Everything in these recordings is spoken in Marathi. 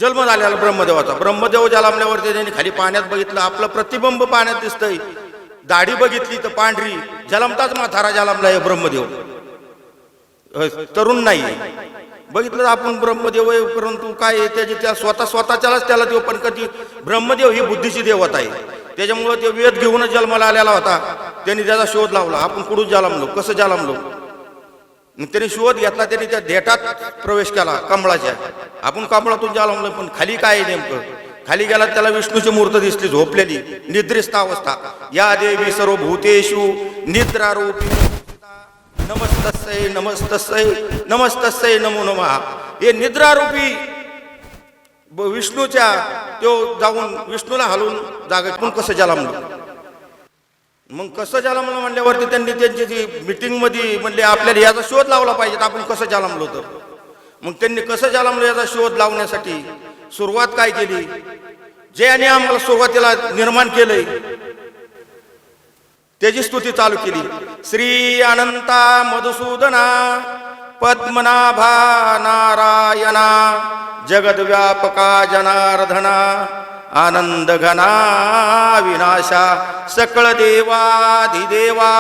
जन्म झालेला ब्रह्मदेवाचा. ब्रह्मदेव जन्मल्यावरती त्यांनी खाली पाण्यात बघितलं, आपलं प्रतिबिंब पाण्यात दिसतंय. दाढी बघितली तर पांढरी, जलमताच म्हातारा जन्मला आहे ब्रह्मदेव, तरुण नाही. बघितलं आपण ब्रह्मदेव आहे, परंतु काय आहे त्याची त्या स्वतःच्यालाच त्याला देव. पण कधी ब्रह्मदेव ही बुद्धीची देवता आहे, त्याच्यामुळं ते वेद घेऊनच जन्माला आलेला होता. त्यांनी त्याचा शोध लावला, आपण कुठून जन्मलो, कसं जन्मलो. त्यांनी शोध घेतला, त्यांनी त्या देठात प्रवेश केला कमळाच्या. आपण कमळातून जन्मलो, पण खाली काय आहे नेमकं. खाली गेला त्याला विष्णूची मूर्त दिसली झोपलेली, निद्रिस्त अवस्था. या देवी सर्व भूतेषु निद्रारूपी नमस्तस्यै नमस्तस्यै नमस्तस्यै नमो नमः. हे निद्रारूपी विष्णूच्या तो जाऊन विष्णूला हलवून जागा. पण कसं जन्मलो, मग कसं जन्मलं म्हणल्यावरती त्यांनी त्यांची जी मीटिंग मध्ये म्हणले आपल्याला याचा शोध लावला पाहिजे, आपण कसं जन्मलो. तर मग त्यांनी कसं जन्मलो याचा शोध लावण्यासाठी सुरुवात काय केली. ज्याने आम्हाला सुरुवातीला निर्माण केलंय त्याची स्तुती चालू केली. श्री अनंता मधुसूदना पद्मनाभा नारायणा जगद्व्यापका जनार्दना आनंद घना विनाशा सकळ देवाधिदेवा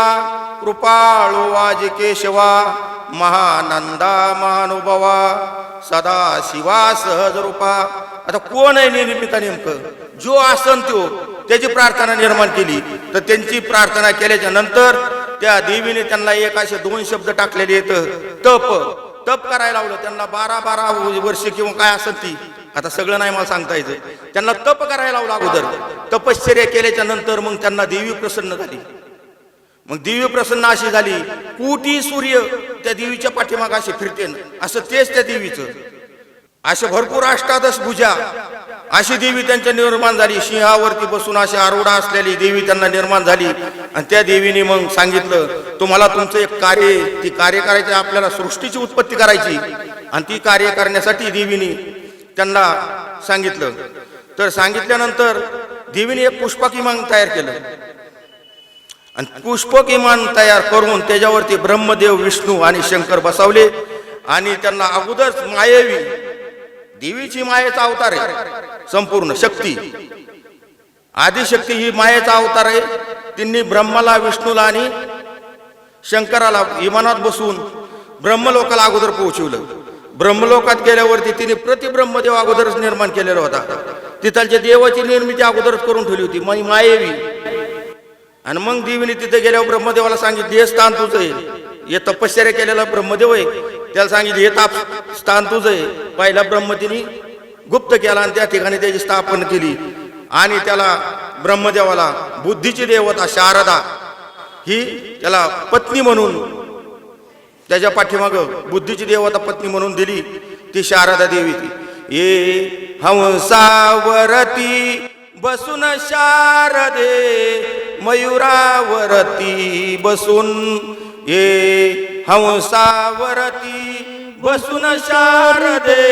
कृपाळो वाज केशवा महानंदा महानुभवा सदा शिवा सहज रूपा. आता कोण आहे निर्मिता नेमकं, जो आसन तो त्याची प्रार्थना निर्माण केली. तर त्यांची प्रार्थना केल्याच्या नंतर त्या देवीने त्यांना एक असे 2 शब्द टाकलेले आहेत. तप करायला लावलं त्यांना. 12 वर्ष किंवा काय असेल ती, आता सगळं नाही मला सांगता येतं. त्यांना तप करायला लावलं अगोदर. तपश्चर्या केल्याच्या नंतर मग त्यांना देवी प्रसन्न झाली. मग देवी प्रसन्न अशी झाली, कोटी सूर्य त्या देवीच्या पाठीमाग असे फिरते, असं तेच त्या देवीचं. असे भरपूर 18 भुजा अशी देवी त्यांच्या निर्माण झाली. सिंहावरती बसून अशी आरोडा असलेली देवी त्यांना निर्माण झाली. आणि त्या देवीने मग सांगितलं, तुम्हाला तुमचं एक कार्य, ती कार्य करायचं, आपल्याला सृष्टीची उत्पत्ती करायची. आणि ती कार्य करण्यासाठी देवीने त्यांना सांगितलं. तर सांगितल्यानंतर देवीने एक पुष्पक विमान तयार केलं. आणि पुष्पक विमान तयार करून त्याच्यावरती ब्रह्मदेव विष्णू आणि शंकर बसवले. आणि त्यांना अगोदरच मायावी देवीची मायेचा अवतार आहे, संपूर्ण शक्ती आदिशक्ती ही मायेचा अवतार आहे. तिने ब्रह्माला विष्णूला आणि शंकराला विमानात बसून ब्रह्मलोकाला अगोदर पोहोचवलं. ब्रह्मलोकात गेल्यावरती तिने प्रतिब्रह्मदेव अगोदरच निर्माण केलेला होता. तिथलच्या देवाची निर्मिती अगोदरच करून ठेवली होती मायेवी. आणि मग देवीने तिथे गेल्यावर ब्रह्मदेवाला सांगितलं, हे स्थान तुझं आहे. हे तपश्चर्या केलेला ब्रह्मदेव आहे, त्याला सांगितलं हे स्थान तुझं आहे. पहिला ब्रह्मतीने गुप्त केला आणि त्या ठिकाणी त्याची स्थापना केली. आणि त्याला ब्रह्मदेवाला बुद्धीची देवता शारदा ही त्याला पत्नी म्हणून, त्याच्या पाठीमाग बुद्धीची देवता पत्नी म्हणून दिली, ती शारदा देवी. ती ये हंसावरती बसून शारदे मयुरावरती बसून, ये हंसावरती बसून शारदे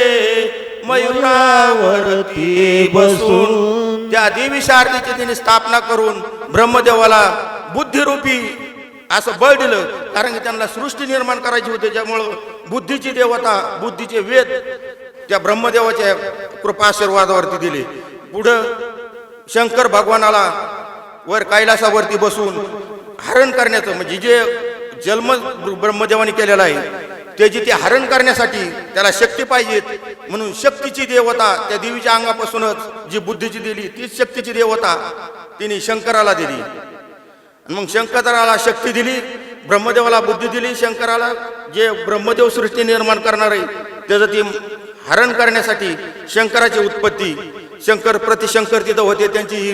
मयुरावरती बसून. त्या देवी शारदेची तिने स्थापना करून ब्रह्मदेवाला बुद्धिरूपी असं बळ दिलं. कारण की त्यांना सृष्टी निर्माण करायची होती, त्यामुळं बुद्धीची देवता, बुद्धीचे वेद त्या ब्रह्मदेवाच्या कृपाशीर्वादावरती दिले. पुढं शंकर भगवानाला वर कैलासावरती बसून हरण करण्याचं, म्हणजे जे जन्म ब्रह्मदेवाने केलेला आहे त्याची ते हरण करण्यासाठी त्याला शक्ती पाहिजेत, म्हणून शक्तीची देवता त्या देवीच्या अंगापासूनच जी बुद्धीची दिली तीच शक्तीची देवता तिने शंकराला दिली. मग शंकराला शक्ती दिली, ब्रह्मदेवाला बुद्धी दिली. शंकराला जे ब्रह्मदेव सृष्टी निर्माण करणार आहे त्याचं ती हरण करण्यासाठी शंकराची उत्पत्ती, शंकर प्रतिशंकर तिथं होते, त्यांची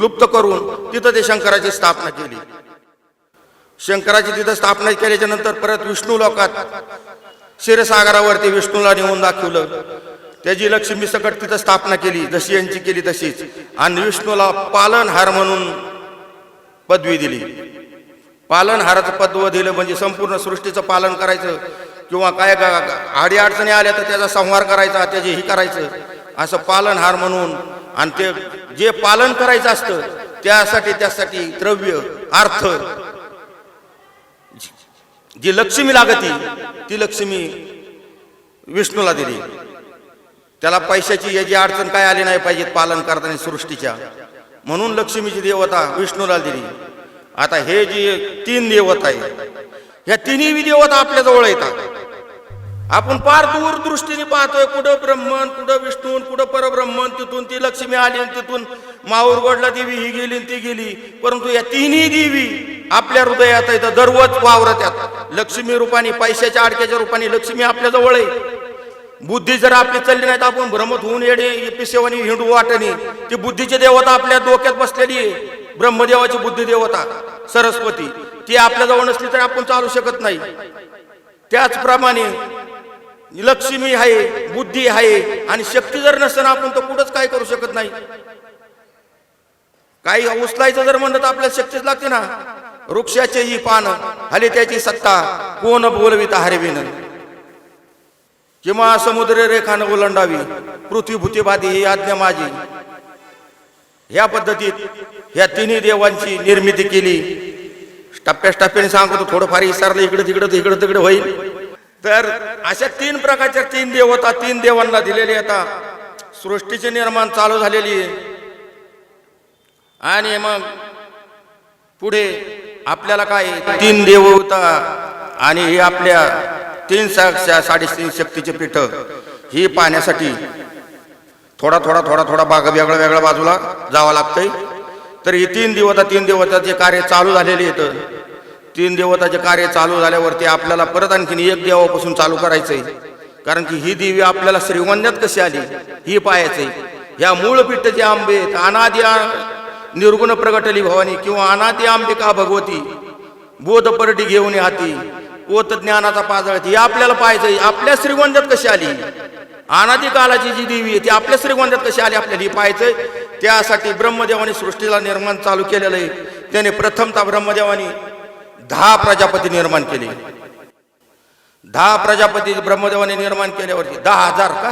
लुप्त करून तिथं ते शंकराची स्थापना केली. शंकराची तिथं स्थापना केल्याच्या नंतर परत विष्णू लोकात क्षीरसागरावरती विष्णूला नेऊन दाखवलं. त्याची लक्ष्मी सकट तिथं स्थापना केली, जशी यांची केली तशीच. आणि विष्णूला पालनहार म्हणून पदवी दिली. पालनहाराचं पदव दिलं म्हणजे संपूर्ण सृष्टीचं पालन करायचं, किंवा काय आडी अडचणी आल्या तर त्याचा संहार करायचा, त्याचे ही करायचं, असं पालनहार म्हणून. आणि ते जे पालन करायचं असतं त्यासाठी द्रव्य अर्थ जी लक्ष्मी लागती ती लक्ष्मी विष्णूला दिली. त्याला पैशाची याची अडचण काय आली नाही पाहिजे पालन करताना सृष्टीच्या, म्हणून लक्ष्मीची देवता विष्णूला दिली. आता हे जे 3 देवता आहे, ह्या तिन्ही देवता आपल्या जवळ येतात. आपण फार दूरदृष्टीने पाहतोय, कुठं ब्रह्मन, कुठं विष्णू, कुठं परब्रह्मन, तिथून ती लक्ष्मी आली, तिथून माहूरगडला देवी ही गेली ती गेली. परंतु या तिन्ही देवी आपल्या हृदयात येतात, दररोज वावरत आहेत. लक्ष्मी रूपाने, पैशाच्या अडक्याच्या रूपाने लक्ष्मी आपल्या जवळ आहे. बुद्धी जर आपली चालली नाही तर आपण भ्रमत होऊन येणे पिसेवानी हिंडू वाटणे. ती बुद्धीची देवता आपल्या डोक्यात बसलेली आहे. ब्रह्मदेवाची बुद्धी देवता सरस्वती, ती आपल्या जवळ नसली तर आपण चालू शकत नाही. त्याचप्रमाणे लक्ष्मी आहे, बुद्धी आहे, आणि शक्ती जर नसताना आपण तर कुठंच काय करू शकत नाही. काही उचलायचं जर म्हणलं तर आपल्याला शक्तीच लागते ना. वृक्षाचे ही पान हले त्याची सत्ता, कोण बोलविता हरविन, किंवा समुद्र रेखानं ओलांडावी, पृथ्वी भूतीबाधी ही आज्ञा माझी. ह्या पद्धतीत ह्या तिन्ही देवांची निर्मिती केली. टप्प्याटप्प्याने सांगतो, थोडंफार विसरलं इकडे तिकडे इकडे तिकडे होईल. तर अशा 3 प्रकारच्या 3 देवता 3 देवांना दिलेली. आता सृष्टीचे निर्माण चालू झालेली आहे. आणि मग पुढे आपल्याला काय 3 देवता आणि हे आपल्या 3 3.5 शक्तीचे पीठ ही पाहण्यासाठी थोडा भाग वेगळ्या बाजूला जावं लागतंय. तर ही 3 देवताचे कार्य चालू झालेले आहेत. 3 देवताचे कार्य चालू झाल्यावरती आपल्याला परत आणखीन 1 देवापासून चालू करायचंय. कारण की ही देवी आपल्याला श्रीगोंद्यात कशी आली ही पाहायचंय. ह्या मूळ पीठचे आंबे अनादि निर्गुण प्रगटली भवानी, किंवा अनादि अंबिका भगवती, बोध परडी घेऊन हाती, ओत ज्ञानाचा पाजळ, ही आपल्याला पाहायचंय. आपल्या श्रीगोंद्यात कशी आली, अनादि कालाची जी देवी आहे ती आपल्या श्रीगोंद्यात कशी आली आपल्याला ही पाहायचंय. त्यासाठी ब्रह्मदेवाने सृष्टीला निर्माण चालू केलेलं आहे. त्याने प्रथमतः ब्रह्मदेवाने 10 प्रजापती निर्माण केले. 10 प्रजापती ब्रह्मदेवाने निर्माण केल्यावरती 10,000 का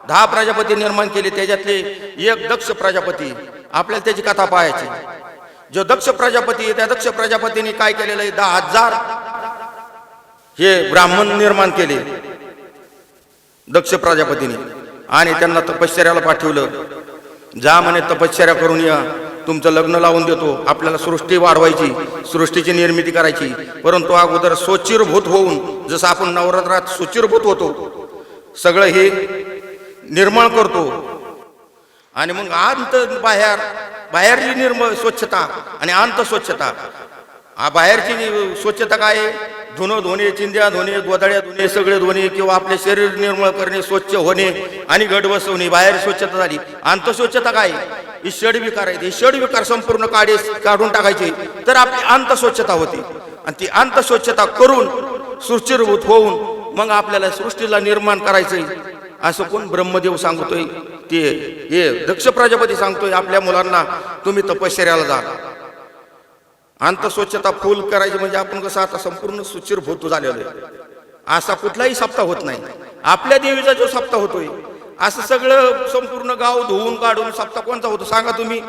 10 प्रजापती निर्माण केले. त्याच्यातले एक दक्ष प्रजापती, आपल्याला त्याची कथा पाहायची. जो दक्ष प्रजापती आहे त्या दक्ष प्रजापतीने काय केलेलं आहे, 10,000 हे ब्राह्मण निर्माण केले दक्ष प्रजापतीने. आणि त्यांना तपश्चर्याला पाठवलं. जा म्हणे तपश्चर्या करून या, तुमचं लग्न लावून देतो. आपल्याला सृष्टी वाढवायची, सृष्टीची निर्मिती करायची. परंतु अगोदर सोचिरभूत होऊन, जसं आपण नवरात्रात सुचिरभूत होतो, सगळं हे निर्मळ करतो. आणि मग अंत बाहेरची स्वच्छता आणि अंत स्वच्छता. बाहेरची स्वच्छता काय, धुणं धुणे, चिंध्या धुणे, गोधड्या धुणे, सगळे धुणे, किंवा आपले शरीर निर्मळ करणे, स्वच्छ होणे आणि घट बसवणे, बाहेर स्वच्छता झाली. अंतस्वच्छता काय, ही षडविकार आहे. षडविकार संपूर्ण काढून टाकायचे तर आपली अंतस्वच्छता होती. आणि ती अंतस्वच्छता करून सुचिरभूत होऊन मग आपल्याला सृष्टीला निर्माण करायचंय. असं कोण ब्रह्मदेव सांगतोय, ते हे दक्ष प्रजापती सांगतोय आपल्या मुलांना, तुम्ही तपश्चर्याला जा. अंतस्वच्छता फुल करायची म्हणजे आपण कसं आता संपूर्ण सुचिरभूत झालेलो आहे. असा कुठलाही सप्ताह होत नाही. आपल्या देवीचा जो सप्ताह होतोय, असं सगळं संपूर्ण गाव धुवून काढून सप्ताह कोणता होतो सांगा तुम्ही.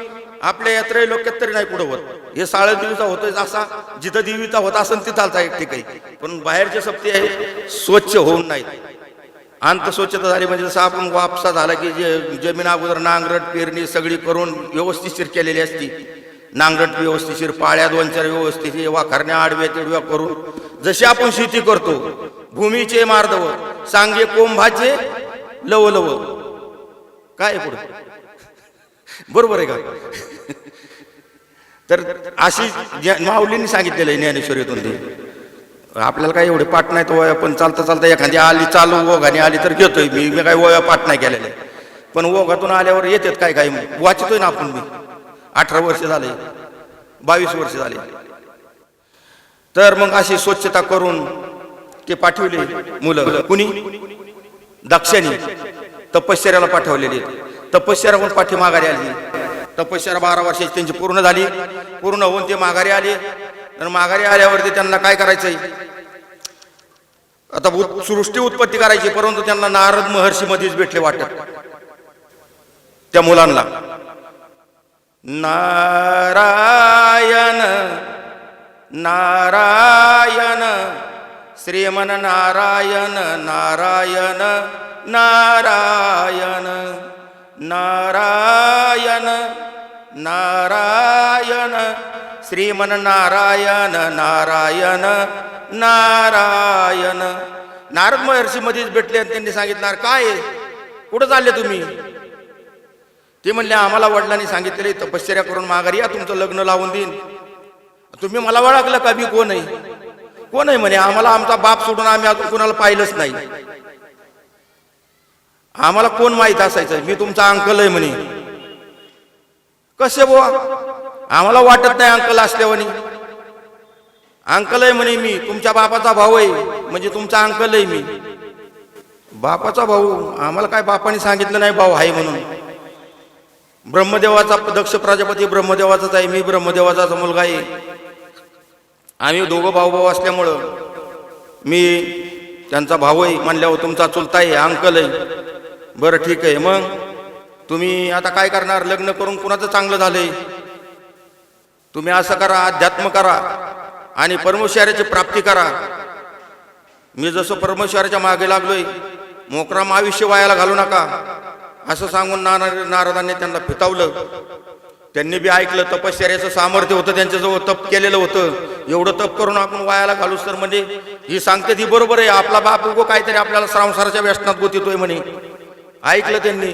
आपल्या यात्रे लोक्यात तरी नाही पुढे होत. हे साळ देवीचा होतोय, असा जिथं देवीचा होता असं तिथं चालता एक ठिकाणी. पण बाहेरचे सप्ते आहे स्वच्छ होऊन नाही. अंतस्वच्छता झाली म्हणजे जसं आपण वापसा झाला की जे जमीन अगोदर नांगरट पेरणी सगळी करून व्यवस्थितशीर केलेली असती. नांगरट व्यवस्थितशीर, पाळ्या 2-4 व्यवस्थित, वाखारण्या आडव्या तिडव्या करून जशी आपण शेती करतो. भूमीचे मार्दव सांगे कोंभाचे लवलव, काय पुढे बरोबर आहे का. तर अशी माऊलींनी सांगितलेलं आहे ज्ञानेश्वरीतून. ते आपल्याला काय एवढे पाठ नाही तो, पण चालता चालता एखादी आली चालू ओघाने आली तर घेतोय मी काय वया पाठ नाही केलेले. पण ओघातून आल्यावर येतात काय काय वाचतोय ना आपण. मी 18 वर्ष झाले, 22 वर्ष झाले. तर मग अशी स्वच्छता करून ते पाठवले मुलं. कुणी, दक्षाने तपश्चर्याला पाठवलेली. तपश्चर्या पण पाठी माघारी आली. तपश्चर्या 12 वर्षाची त्यांची पूर्ण झाली. पूर्ण होऊन ते माघारी आले. तर माघारी आल्यावरती त्यांना काय करायचंय, आता सृष्टी उत्पत्ती करायची. परंतु त्यांना नारद महर्षी मध्येच भेटले वाटत त्या मुलांना. नारायण नारायण श्रीमन नारायण नारायण नारायण नारायण नारायण श्रीमन्नारायण नारायण नारायण. नारद महर्षी मध्येच भेटले आणि त्यांनी सांगितलं काय कुठं चालले तुम्ही? ते म्हणले आम्हाला वडिलांनी सांगितले तपश्चर्या करून माघारी या, तुमचं लग्न लावून देईन. तुम्ही मला ओळखलं का? मी कोण आहे? कोण आहे म्हणे? आम्हाला आमचा बाप सोडून आम्ही अजून कोणाला पाहिलंच नाही. आम्हाला कोण माहित असायचं? मी तुमचा अंकल आहे म्हणे. कसे बुवा? आम्हाला वाटत नाही अंकल असल्यावानी. अंकल आहे म्हणे मी, तुमच्या बापाचा भाऊ आहे म्हणजे तुमचा अंकल आहे मी. बापाचा भाऊ? आम्हाला काय बापाने सांगितलं नाही भाऊ आहे म्हणून. ब्रह्मदेवाचा दक्ष प्रजापती ब्रह्मदेवाचाच आहे, मी ब्रह्मदेवाचा मुलगा आहे. आम्ही दोघं भाऊ भाऊ असल्यामुळं मी त्यांचा भाऊ आहे म्हणल्यावर तुमचा चुलता आहे, अंकल आहे. बरं ठीक आहे, मग तुम्ही आता काय करणार? लग्न करून कुणाचं चांगलं झालंय? तुम्ही असं करा, अध्यात्म करा आणि परमेश्वराची प्राप्ती करा. मी जसं परमेश्वराच्या मागे लागलोय, मोकराम आयुष्य वायाला घालू नका असं सांगून नारदांनी त्यांना फितावलं. त्यांनी बी ऐकलं. तपश्चर्याचं सामर्थ्य होतं त्यांच्याजवळ, तप केलेलं होतं. एवढं तप करून आपण वायाला घालूच तर म्हणजे ही सांगते ती बरोबर आहे. आपला बाप उगो काहीतरी आपल्याला संसाराच्या व्यसनात गोतितोय म्हणे. ऐकलं त्यांनी.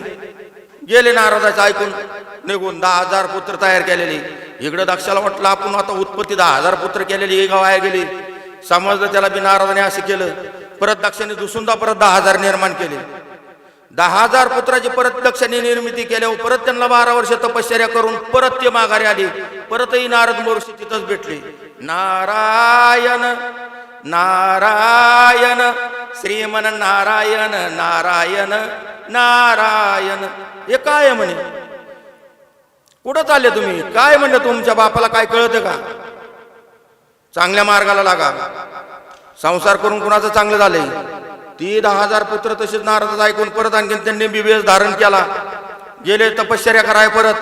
गेले नारदाचं ऐकून निघून. 10,000 पुत्र तयार केलेले. इकडे दक्षाला वाटलं आपण आता उत्पत्ती 10,000 पुत्र केलेली, हे गाव आहे गेली. समजलं त्याला बी नारदाने असं केलं. परत दक्षाने दुसुंदा परत 10,000 निर्माण केले. 10,000 पुत्राची परत दक्षाने निर्मिती केल्यावर परत त्यांना 12 वर्ष तपश्चर्या करून परत ते माघारी आले. परतही नारद महर्षी तिथंच भेटले. नारायण नारायण श्रीमन्नारायण नारायण नारायण. हे काय आहे म्हणे? कुठं चालले तुम्ही? काय म्हणलं तुमच्या बापाला काय कळतं का? चांगल्या मार्गाला लागा. संसार करून कुणाचं चांगलं झालंय? ती 10,000 पुत्र तसेच नारद ऐकून परत आणखीन त्यांनी BBS धारण केला. गेले तपश्चर्या कराय परत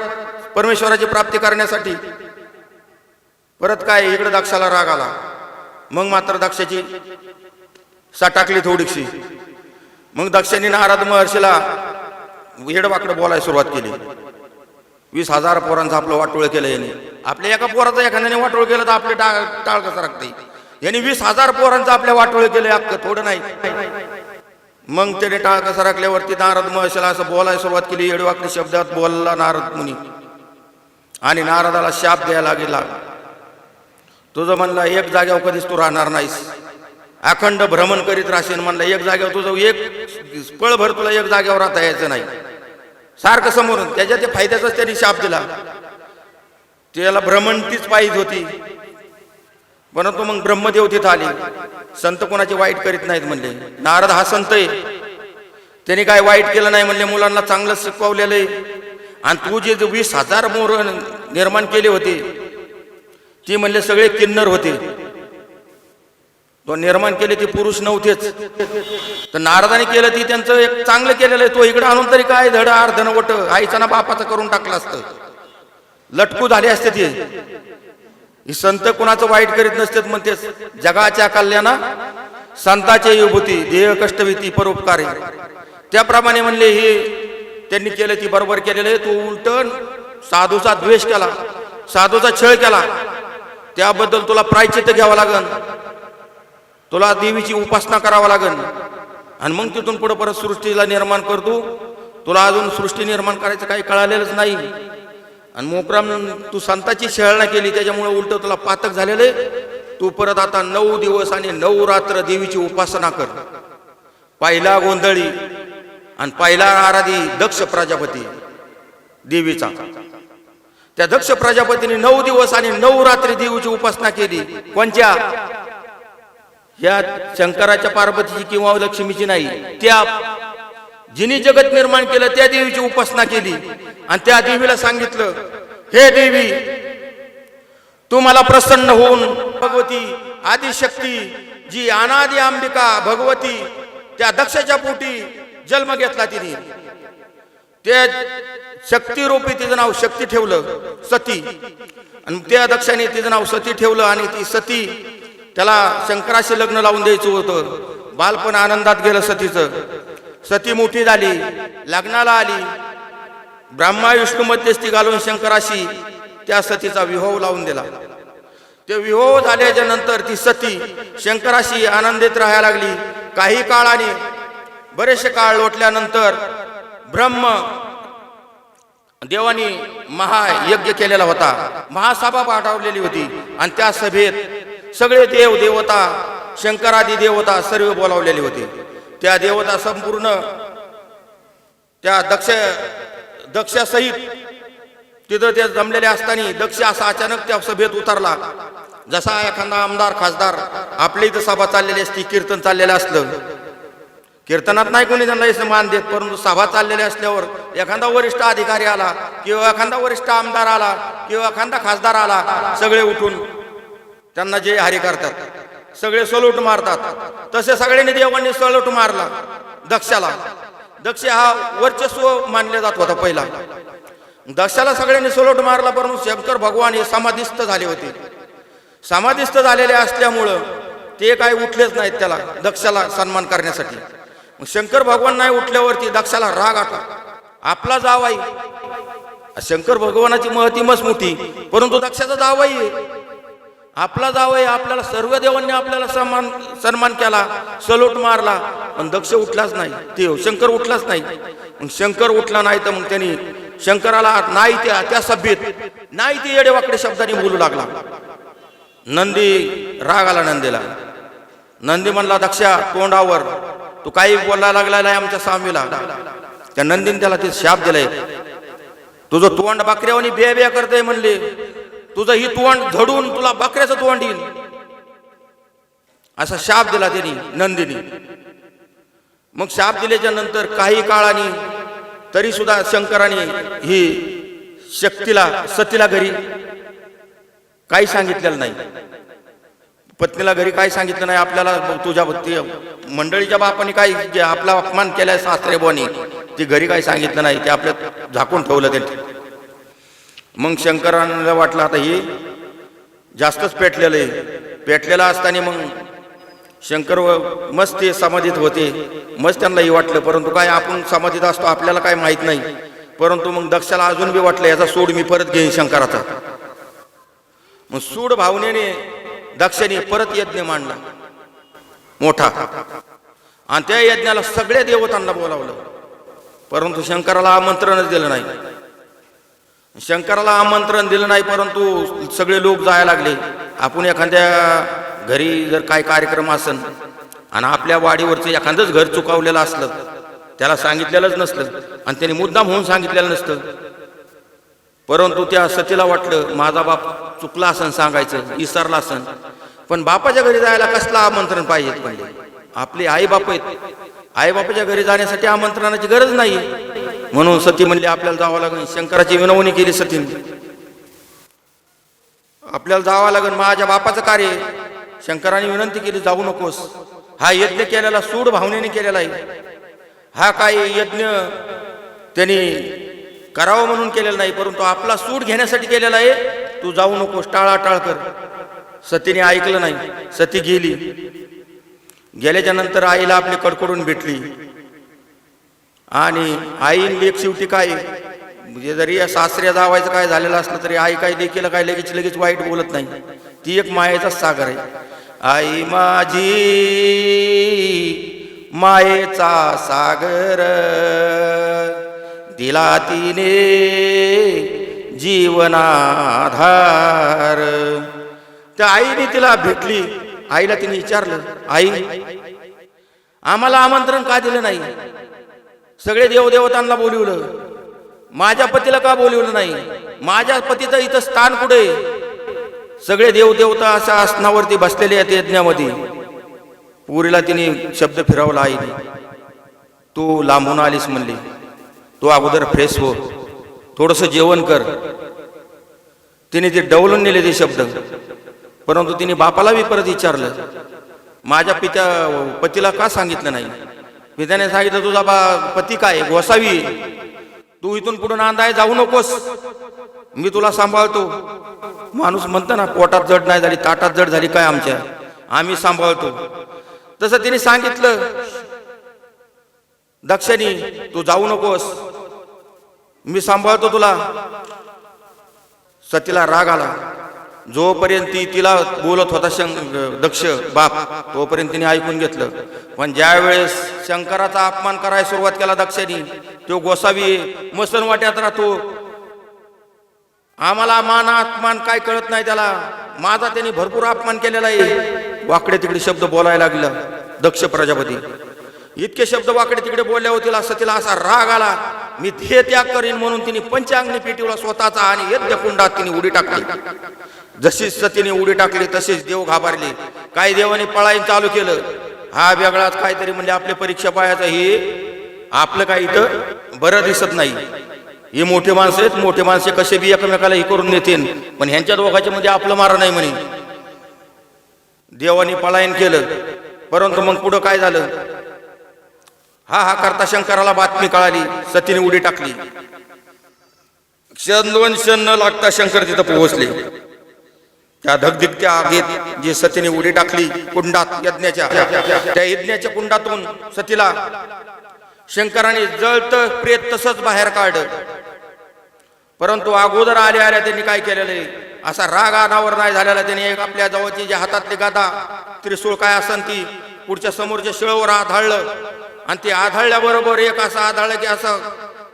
परमेश्वराची प्राप्ती करण्यासाठी. परत काय इकडे दक्षाला राग आला. मग मात्र दक्षाची सटाकली थोडीशी. मग दक्षाने नारद महर्षीला हेडवाकडे बोलायला सुरुवात केली. 20,000 पोरांचं आपलं वाटोळ केलं याने. आपल्या एका पोराचं एखाद्याने वाटोळ केलं तर आपले टाळ कसं राखते? यांनी 20,000 पोरांचं आपल्या वाटोळ केलं, अख्खं थोडं नाही. मग त्याने टाळ कसं राखल्यावरती नारद महर्षीला असं बोलायला सुरुवात केली. हेडवाकडे शब्दात बोलला नारद मुनी आणि नारदाला शाप द्यायला गेला. तुझं म्हणलं एक जागेवर कधीच तू राहणार नाहीस, अखंड भ्रमण करीत राहशील. म्हणलं एक जागेवर तुझं एक पळभर तुला एक जागेवर राहता यायचं नाही, सारखं समोरून. त्याच्या ते फायद्याचाच त्यांनी शाप दिला. त्याला भ्रमण तीच पाहिजे होती. परंतु मग ब्रह्मदेव तिथं आले. संत कोणाचे वाईट करीत नाहीत म्हणले. नारद हा संत आहे, त्याने काय वाईट केलं नाही म्हणले. मुलांना चांगलं शिकवलेलं आहे. आणि तू जे 20,000 मोर निर्माण केले होते ती म्हणले सगळे किन्नर होते. तो निर्माण केले ते पुरुष नव्हतेच. तर नारदाने केलं ती त्यांचं एक चांगलं केलेलं आहे. तो इकडे आणून तरी काय धड अर्धन वट आईचा ना बापाचं करून टाकलं असतं, लटकू झाले असते ते. ही संत कुणाचं वाईट करीत नसतात म्हणते. जगाच्या कल्याणा संताचे विभूती देह कष्टभीती परोपकारी. त्याप्रमाणे म्हणले हे त्यांनी केलं ती बरोबर केलेलं आहे. तो उलट साधूचा द्वेष केला, साधूचा छळ केला. त्याबद्दल तुला प्रायश्चित्त घ्यावं लागन, तुला देवीची उपासना करावं लागेल. आणि मग तिथून पुढे परत सृष्टीला निर्माण करतो. तुला अजून सृष्टी निर्माण करायचं काही कळालेलंच नाही. आणि मोकराम तू संताची छळणा केली, त्याच्यामुळे उलट तुला पातक झालेले. तू परत आता 9 दिवस आणि 9 रात्र देवीची उपासना कर. पहिला गोंधळी आणि पहिला आराधी दक्ष प्रजापती देवीचा. त्या दक्ष प्रजापतीने 9 दिवस आणि 9 रात्री देवीची उपासना केली. कोणत्या? या शंकराच्या पार्वतीची किंवा लक्ष्मीची नाही, त्या जिने जगत निर्माण केलं त्या देवीची उपासना केली. आणि त्या देवीला सांगितलं, हे देवी तू मला प्रसन्न होऊन भगवती आदिशक्ती जी अनादि अंबिका भगवती त्या दक्षाच्या पोटी जन्म घेतला तिने. त्या शक्तिरूपी तिचं नाव शक्ती ठेवलं, सती. आणि त्या दक्षाने तिचं नाव सती ठेवलं. आणि ती सती त्याला शंकराशी लग्न लावून द्यायचं होतं. बालपण आनंदात गेलं सतीचं. सती मोठी झाली, लग्नाला आली. ब्रह्मा विष्णू मध्यस्थी घालून शंकराशी त्या सतीचा विवाह लावून दिला. ते विवाह झाल्याच्या नंतर ती सती शंकराशी आनंदित राहायला लागली. काही काळाने बरेचसे काळ लोटल्यानंतर ब्रह्म देवानी महायज्ञ केलेला होता, महासभा पाठवलेली होती आणि त्या सभेत सगळे देव देवता, शंकरादी देवता सर्व बोलावलेले होते. त्या देवता संपूर्ण त्या दक्षासहित तिथं ते जमलेले असताना दक्ष असा अचानक त्या सभेत उतरला. जसा एखादा आमदार खासदार आपल्या इथं सभा चाललेली असती, कीर्तन चाललेलं असलं, कीर्तनात नाही कोणी त्यांना मान देत, परंतु सभा चाललेली असल्यावर एखादा वरिष्ठ अधिकारी आला किंवा एखादा वरिष्ठ आमदार आला किंवा एखादा खासदार आला, सगळे उठून त्यांना जे हरी करतात, सगळे सलूट मारतात. तसे सगळ्यांनी देवांनी सलूट मारला दक्षाला. दक्ष हा वर्चस्व मानला जात होता पहिला. दक्षाला सगळ्यांनी सलूट मारला, परंतु शंकर भगवान हे समाधिस्थ झाले होते. समाधिस्थ झालेले असल्यामुळं ते काही उठलेच नाहीत त्याला दक्षाला सन्मान करण्यासाठी. शंकर भगवान नाही उठल्यावरती दक्षाला राग आला. आपला जावाई, शंकर भगवानाची महती मस्त मोठी, परंतु दक्षाचा जावाई आहे, आपला जावई, आपल्याला सर्व देवांनी आपल्याला सन्मान केला, सलोट मारला, पण दक्ष उठलाच नाही, ते शंकर उठलाच नाही. मग शंकर उठला नाही तर मग त्यांनी शंकराला नाही त्या सभेत नाही ते येडेवाकडे शब्दाने बोलू लागला. नंदी राग आला नंदीला. नंदी म्हणला, दक्षा तोंडावर तू काही बोलायला लागलेला आहे आमच्या स्वामीला. त्या नंदीने त्याला ते शाप दिलाय, तुझं तोंड बकऱ्यावानी बे बे करतय म्हणले, तुझं ही तोंड झडून तुला बकऱ्याचं तोंड येईल, असा शाप दिला त्यांनी नंदीने. मग शाप दिल्याच्या नंतर काही काळाने तरी सुद्धा शंकराने ही शक्तीला सतीला घरी काही सांगितलेलं नाही, पत्नीला घरी काही सांगितलं नाही. आपल्याला तुझ्या मंडळीच्या बापाने काही आपला अपमान केलाय सासरे बोनी, ती घरी काही सांगितलं नाही, ते आपल्या झाकून ठेवलं त्यांनी. मग शंकरांना वाटलं आता ही जास्तच पेटलेलं आहे. पेटलेला असताना मग शंकर मस्त ते समाधीत होते, मस्त त्यांनाही वाटलं, परंतु काय आपण समाधीत असतो आपल्याला काय माहित नाही. परंतु मग दक्षाला अजून बी वाटलं याचा सूड मी परत घेईन शंकराचा. मग सूड भावनेने दक्षाने परत यज्ञ मांडला मोठा, आणि त्या यज्ञाला सगळ्या देवतांना बोलावलं, परंतु शंकराला आमंत्रणच दिलं नाही. शंकराला आमंत्रण दिलं नाही, परंतु सगळे लोक जायला लागले. आपण एखाद्या घरी जर काही कार्यक्रम असेल आणि आपल्या वाडीवरचं एखादंच घर चुकावलेलं असलं, त्याला सांगितलेलंच नसलं आणि त्याने मुद्दाम होऊन सांगितलेलं नसतं, परंतु त्या सतीला वाटलं माझा बाप चुकला असन सांगायचं, विसरला असन, पण बापाच्या घरी जायला कसला आमंत्रण पाहिजे. म्हणजे आपले आई बाप आहेत, आई बापाच्या घरी जाण्यासाठी आमंत्रणाची गरज नाही. म्हणून सती म्हणली आपल्याला जावं लागेल. शंकराची विनवणी केली सतीने, आपल्याला जावं लागेल, माझ्या बापाचं कार्य. शंकराने विनंती केली जाऊ नकोस, हा यज्ञ केलेला सूड भावनेने केलेला आहे, हा काही यज्ञ त्यांनी करावं म्हणून केलेला नाही, परंतु आपला सूड घेण्यासाठी केलेला आहे, तू जाऊ नकोस, टाळाटाळ कर. सतीने ऐकलं नाही, सती गेली. गेल्याच्या नंतर आईला आपली कडकडून भेटली, आणि आईन लेक शेवटी काय म्हणजे जरी या सासऱ्या जावायचं काय झालेलं असलं तरी आई काय लेकीला काय लगेच वाईट बोलत नाही. ती एक मायेचाच सागर आहे. आई माझी मायेचा सागर, दिला तिने जीवनाधार. त्या आईने तिला भेटली. आईला तिने विचारलं, आई आम्हाला आमंत्रण का दिलं नाही? सगळे देवदेवतांना बोलवलं, माझ्या पतीला का बोलवलं नाही? माझ्या पतीचं इथं स्थान कुठे? सगळे देवदेवता अशा आसनावरती बसलेले आहेत यज्ञामध्ये. पुरीला तिने शब्द फिरवला आईने, तू लांबून आलीस म्हणली, तू अगोदर फ्रेश हो, थोडंसं जेवण कर. तिने ते डवलून नेले ते शब्द, परंतु तिने बापाला बी परत विचारलं, माझ्या पतीला का सांगितलं नाही? पित्याने सांगितलं तुझा पती काय गोसावी, तू इथून पुढे नांदाय जाऊ नकोस, मी तुला सांभाळतो. माणूस म्हणतो ना पोटात जड नाही झाली ताटात जड झाली काय आमच्या, आम्ही सांभाळतो. तसं तिने सांगितलं. दक्षिणी तू जाऊ नकोस, मी सांभाळतो तुला. सतीला राग आला. जोपर्यंत तिला बोलत होता दक्ष बाप, तोपर्यंत तिने ऐकून घेतलं. पण ज्या वेळेस शंकराचा अपमान करायला सुरुवात केला दक्षिणी, तो गोसावी मसन वाट्यात राहतो, आम्हाला मान अपमान काय कळत नाही त्याला, माझा त्यांनी भरपूर अपमान केलेला आहे. वाकडे तिकडे शब्द बोलायला लागला दक्ष प्रजापती. इतके शब्द वाकडे तिकडे बोलल्यावर तिला सतीला असा राग आला, मी हे त्याग करीन म्हणून तिने पंचांगणी पेटवला स्वतःचा आणि यज्ञ कुंडात तिने उडी टाकली. जशी सतीने उडी टाकली तसेच देव घाबरले. काही देवाने पळायला चालू केलं. हा वेगळाच काहीतरी म्हणजे आपली परीक्षा पाहायचं, हे आपलं काही इथं बरं दिसत नाही. ही मोठे माणसं आहेत, मोठे माणसे कसे बी एकमेकाला हे करून नेतील, पण ह्यांच्या दोघांच्या मध्ये आपलं मारा नाही म्हणे. देवाने पलायन केलं. परंतु मग पुढं काय झालं, हा करता शंकराला बातमी कळाली, सतीने उडी टाकली. क्षण दोन क्षण न लागता शंकर तिथं पोहोचले. त्या धगधगत्या आगीत जी सतीने उडी टाकली कुंडात यज्ञाच्या, त्या यज्ञाच्या कुंडातून सतीला शंकराने जळत प्रेत तसंच बाहेर काढलं. परंतु अगोदर आल्या त्यांनी काय केलेलं आहे, असा राग अनावर नाही झालेला. त्यांनी एक आपल्या जवळची जी हातातली गादा त्रिशूळ काय असन ती पुढच्या समोरच्या शिळवर आधाळलं, आणि ते आधाळल्याबरोबर एक असं आधाळलं की असं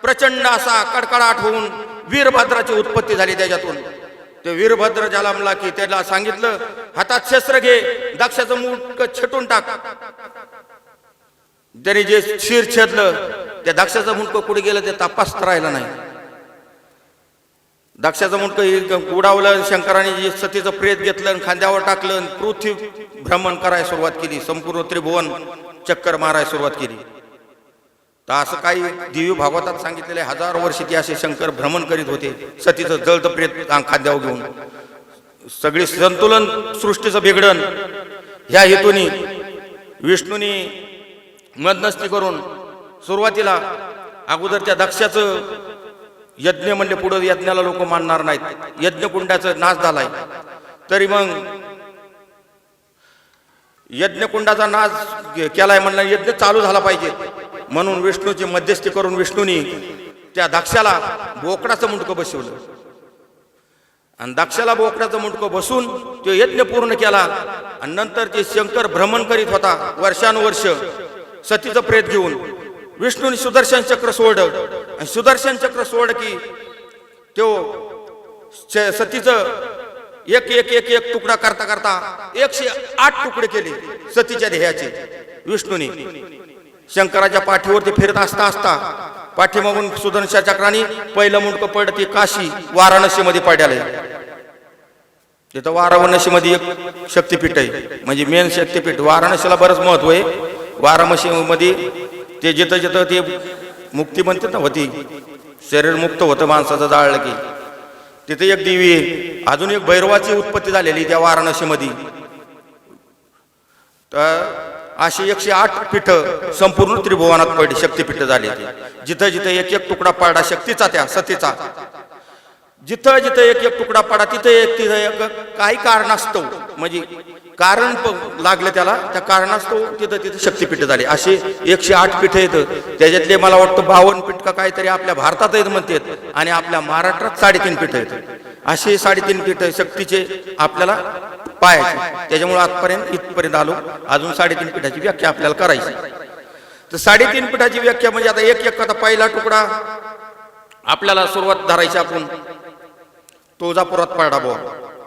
प्रचंड असा कडकडाट होऊन वीरभद्राची उत्पत्ती झाली त्याच्यातून. ते वीरभद्र जन्मला की त्याला सांगितलं, हातात शस्त्र घे, दक्षाचं मुंडक छेटून टाक. त्याने जे शिर छेदलं, त्या दक्षाचं मुंडक कुठे गेलं ते तपास राहिला नाही. दक्षाचं मुंडक उडावलं. शंकराने जे सतीचं प्रेत घेतलं आणि खांद्यावर टाकलं, पृथ्वी भ्रमण करायला सुरुवात केली, संपूर्ण त्रिभुवन चक्कर मारायला सुरुवात केली. तर असं काही दिव्य भागवतात सांगितलेले, 1000 वर्ष ते असे शंकर भ्रमण करीत होते सतीचं जळतं प्रेत खांद्यावर घेऊन. सगळी संतुलन सृष्टीचं बिघडण ह्या हेतूने विष्णूने मध्यस्थी करून सुरुवातीला अगोदर त्या दक्षाचं यज्ञ म्हणले, पुढे यज्ञाला लोक मानणार नाहीत, यज्ञकुंडाचा नाश झालाय. तरी मग यज्ञकुंडाचा नाश केलाय म्हणलं, यज्ञ चालू झाला पाहिजे म्हणून विष्णूची मध्यस्थी करून विष्णूने त्या दक्षाला बोकडाचं मुंडकं बसवलं. आणि दक्षाला बोकडाचं मुंडकं बसून तो यज्ञ पूर्ण केला. आणि नंतर ते शंकर भ्रमण करीत होता वर्षानुवर्ष सतीचं प्रेत घेऊन. विष्णूने सुदर्शन चक्र सोडलं, आणि सुदर्शन चक्र सोड की तो सतीचं एक एक एक एक तुकडा करता करता 108 तुकडे केले सतीच्या देहाचे विष्णूने. शंकराच्या पाठीवरती फिरत असता असता पाठीमागून सुदर्शन चक्राने पहिलं मुंडकं पडलं, ते काशी वाराणसी मध्ये पडले. तिथं वाराणसी मध्ये एक शक्तिपीठ आहे, म्हणजे मेन शक्तिपीठ. वाराणसीला बरंच महत्व आहे. वाराणसी मध्ये ते जिथं जिथं ते मुक्ती म्हणतात ना होती, शरीर मुक्त होतं माणसाचं जाळलं की, तिथे एक देवी आहे. अजून एक भैरवाची उत्पत्ती झालेली त्या वाराणसीमध्ये. तर अशी 108 पीठ संपूर्ण त्रिभुवनात पडली, शक्तिपीठ झाली. जिथं जिथं एक एक तुकडा पडला शक्तीचा, त्या सतीचा, जिथं जिथं एक एक तुकडा पडा तिथं एक काही कारणास्तव, म्हणजे कारण लागलं त्याला, त्या कारणास्तव तिथं तिथं शक्तिपीठ झाली. असे 108 पीठ येतं. त्याच्यातले मला वाटतं 52 पीठ का काहीतरी आपल्या भारतात आहेत म्हणतात, आणि आपल्या महाराष्ट्रात 3.5 पीठ येतं. असे 3.5 पीठ शक्तीचे आपल्याला पाहायचे. त्याच्यामुळे आजपर्यंत इथपर्यंत आलो. अजून 3.5 पीठाची व्याख्या आपल्याला करायची. तर 3.5 पीठाची व्याख्या म्हणजे आता एक एक, आता पहिला तुकडा आपल्याला सुरुवात धरायची आपण तुळजापुरात पडला बुवा.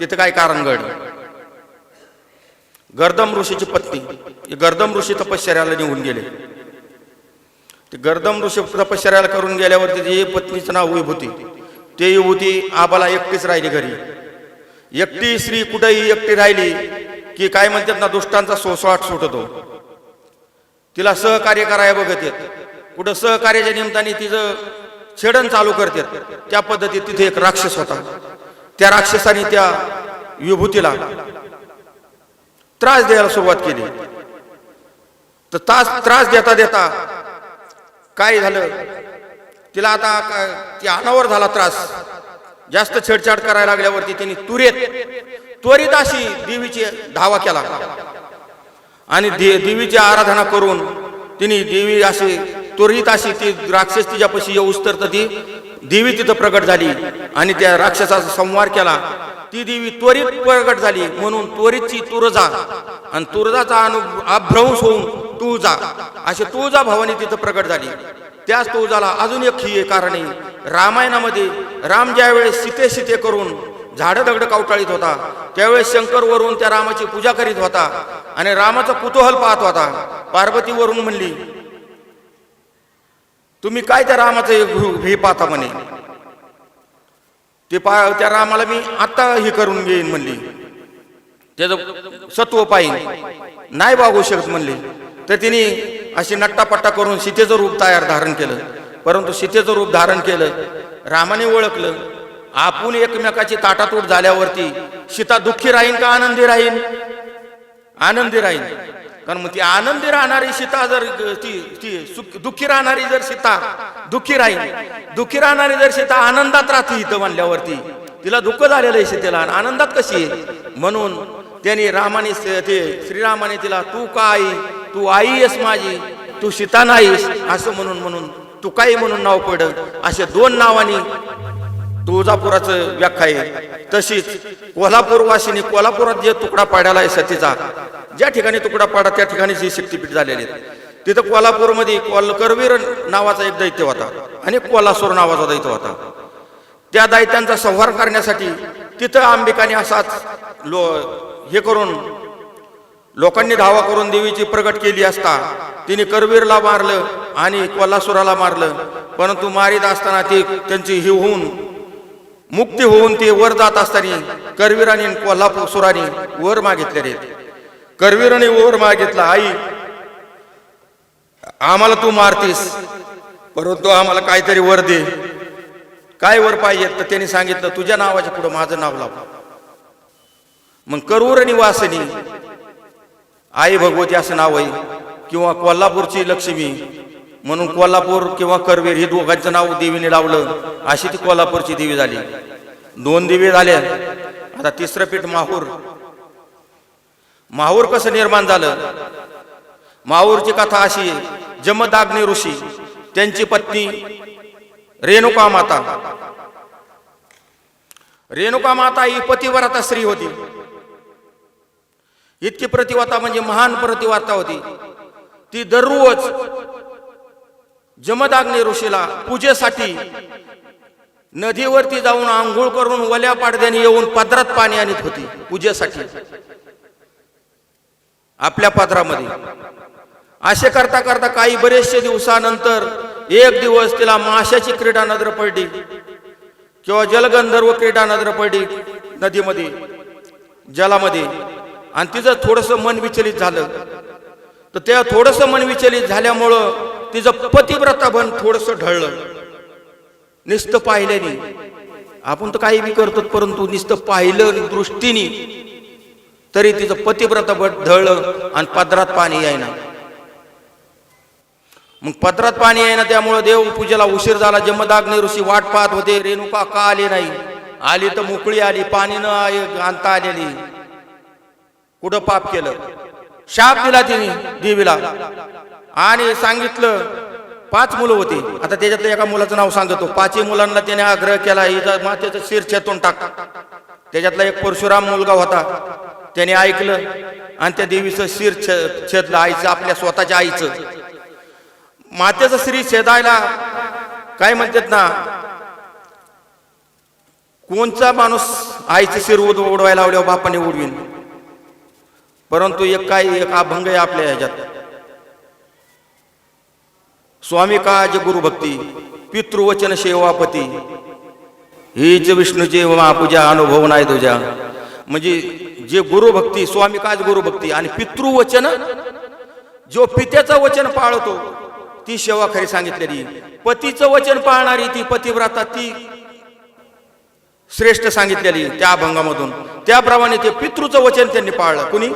तिथं काय कारण घडलं, गर्दम ऋषीची पत्नी, गर्दम ऋषी तपश्चर्याला निघून गेले. ते गर्दम ऋषी तपश्चर्याला करून गेल्यावर तिची पत्नीचं नाव विभूती. ते विभूती आबाला एकटीच राहिली घरी. एकटी स्त्री कुठेही एकटी राहिली की काय म्हणतात ना, दुष्टांचा सोसाट सुटतो. तिला सहकार्य करायला बघत येत, कुठं सहकार्याच्या निमित्ताने तिचं छेडण चालू करतात. त्या पद्धतीत तिथे एक राक्षस होता. त्या राक्षसाने त्या विभूतीला त्रास द्यायला सुरुवात केली. तर त्रास देता देता काय झालं, तिला आता ती अनावर झाला त्रास. जास्त छेडछाड करायला लागल्यावरती तिने त्वरित अशी देवीची धावा केला, आणि देवीची आराधना करून तिने देवी अशी त्वरित अशी ती राक्षस तिच्यापाशी येऊस तर ती देवी तिथं प्रगट झाली आणि त्या राक्षसाचा संहार केला. ती देवी त्वरित प्रगट झाली म्हणून त्वरितची तुळजा आणि तुळजाचा अभ्रंश होऊन तुळजा अशी तुळजा भवानी तिथं प्रगट झाली. त्याच तुळजाला अजून एक ही कारण आहे. रामायणामध्ये राम ज्या वेळेस सीते करून झाडं दगड कावटाळीत होता त्यावेळेस शंकर वरून त्या रामाची पूजा करीत होता आणि रामाचा कुतूहल पाहत होता. पार्वती वरून म्हणली, तुम्ही काय त्या रामाचं हे पाहता म्हणे. त्या रामाला मी आता हे करून घेईन म्हणली, त्याचं सत्व पाहिन नाही बागू शकत म्हणली. तर तिने अशी नट्टापट्टा करून सीतेचं रूप धारण केलं. परंतु सीतेचं रूप धारण केलं, रामाने ओळखलं. आपण एकमेकाची ताटातूट झाल्यावरती सीता दुःखी राहीन का आनंदी राहीन? आनंदी राहीन. कारण मग ती आनंदी राहणारी सीता जर दुःखी राहणारी जर सीता दुःखी राहील, दुःखी राहणारी जर सीता आनंदात राहते इथं म्हणल्यावरती तिला दुःख झालेलं आहे सीतेला, आनंदात कशी आहे? म्हणून त्यांनी रामाने श्रीरामाने तिला तू का आई, तू आई आहेस माझी, तू सीता नाहीस असं म्हणून तू काही म्हणून नाव पडलं. असे दोन नावानी तुळजापुराचं व्याख्या आहे. तशीच कोल्हापूर वासिनी कोल्हापुरात जे तुकडा पाडायला आहे सतीचा, ज्या ठिकाणी तुकडा पाडा त्या ठिकाणी जी शक्तीपीठ झालेली आहे. तिथं कोल्हापूरमध्ये करवीर नावाचा एक दैत्य होता आणि कोल्हासूर नावाचा दैत्य होता. त्या दैत्यांचा संहार करण्यासाठी तिथं अंबिकाने असाच हे करून लोकांनी धावा करून देवीची प्रगट केली असता तिने करवीरला मारलं आणि कोल्हासुराला मारलं. परंतु मारीत असताना ती त्यांची ही होऊन मुक्ती होऊन ते वर जात असताना करवीराने कोल्हापुराने वर मागितले. करवीराने वर मागितला, आई आम्हाला तू मारतीस परंतु आम्हाला काहीतरी वर दे. काय वर पाहिजे? तर त्यांनी सांगितलं तुझ्या नावाच्या पुढे माझं नाव लाव. मग करूर निवासिनी आई भगवती असं नाव आहे किंवा कोल्हापूरची लक्ष्मी म्हणून कोल्हापूर किंवा करवीर हे दोघांचं नाव देवीने लावलं. अशी ती कोल्हापूरची देवी झाली. दोन देवी झाल्या. आता तिसरं पीठ माहूर. माहूर कसं निर्माण झालं? माहूरची कथा अशी आहे. जमदाग्नी ऋषी त्यांची पत्नी रेणुका माता. रेणुका माता ही पतिव्रता स्त्री होती. इतकी प्रतिव्रता म्हणजे महान प्रतिव्रता होती. ती दररोज जमदाग्नी ऋषीला पूजेसाठी नदीवरती जाऊन आंघोळ करून वल्या पाडद्याने येऊन पदरात पाणी आणत होती पूजेसाठी आपल्या पदरामध्ये. असे करता करता काही बरेचसे दिवसानंतर एक दिवस तिला माशाची क्रीडा नजर पडली किंवा जलगंधर्व क्रीडा नजर पडली नदीमध्ये जलामध्ये. आणि तिचं थोडंसं मन विचलित झालं. तर त्या थोडंसं मन विचलित झाल्यामुळं तिचं पतिव्रता बन थोडंसं ढळलं. नुसतं पाहिल्याने आपण तर काही बी करतो परंतु नुसतं पाहिलं दृष्टीने तरी तिचं पतिव्रता बन ढळलं आणि पदरात पाणी यायना. मग पदरात पाणी यायना त्यामुळे देव पूजेला उशीर झाला. जमदाग्नी ऋषी वाट पाहत होते. रेणुका का आली नाही? आली तर मोकळी आली, पाणी न आणता आलेली. कुठं पाप केलं? शाप दिला तिने देवीला आणि सांगितलं 5 मुलं होती. आता त्याच्यातलं एका मुलाचं नाव सांगतो. 5 मुलांना त्याने आग्रह केला हिचं मातेचं शिर छेतून टाक. त्याच्यातला एक परशुराम मुलगा होता. त्याने ऐकलं आणि त्या देवीचं शिर छेदलं. आईचं, आपल्या स्वतःच्या आईचं. मातेचं श्री छेदायला काय म्हणतात ना, कोणचा माणूस आईचं शिर उडवायला लावल्यावर बापाने उडवीन. परंतु एक अभंग आहे आपल्या ह्याच्यात. स्वामी काज गुरुभक्ती पितृवचन सेवापती हीच विष्णूची महापूजा अनुभव नाही तुझ्या. म्हणजे जे गुरुभक्ती, स्वामी काज गुरुभक्ती आणि पितृवचन, जो पित्याचं वचन पाळतो ती सेवा खरी सांगितलेली. पतीचं वचन पाळणारी ती पतिव्रता ती श्रेष्ठ सांगितलेली त्या अभंगामधून. त्याप्रमाणे ते पितृचं वचन त्यांनी पाळलं. कुणी?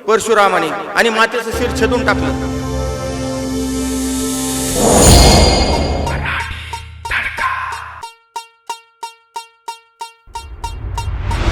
परशुरामाने. आणि मातेचं शिर छेदून टाकलं.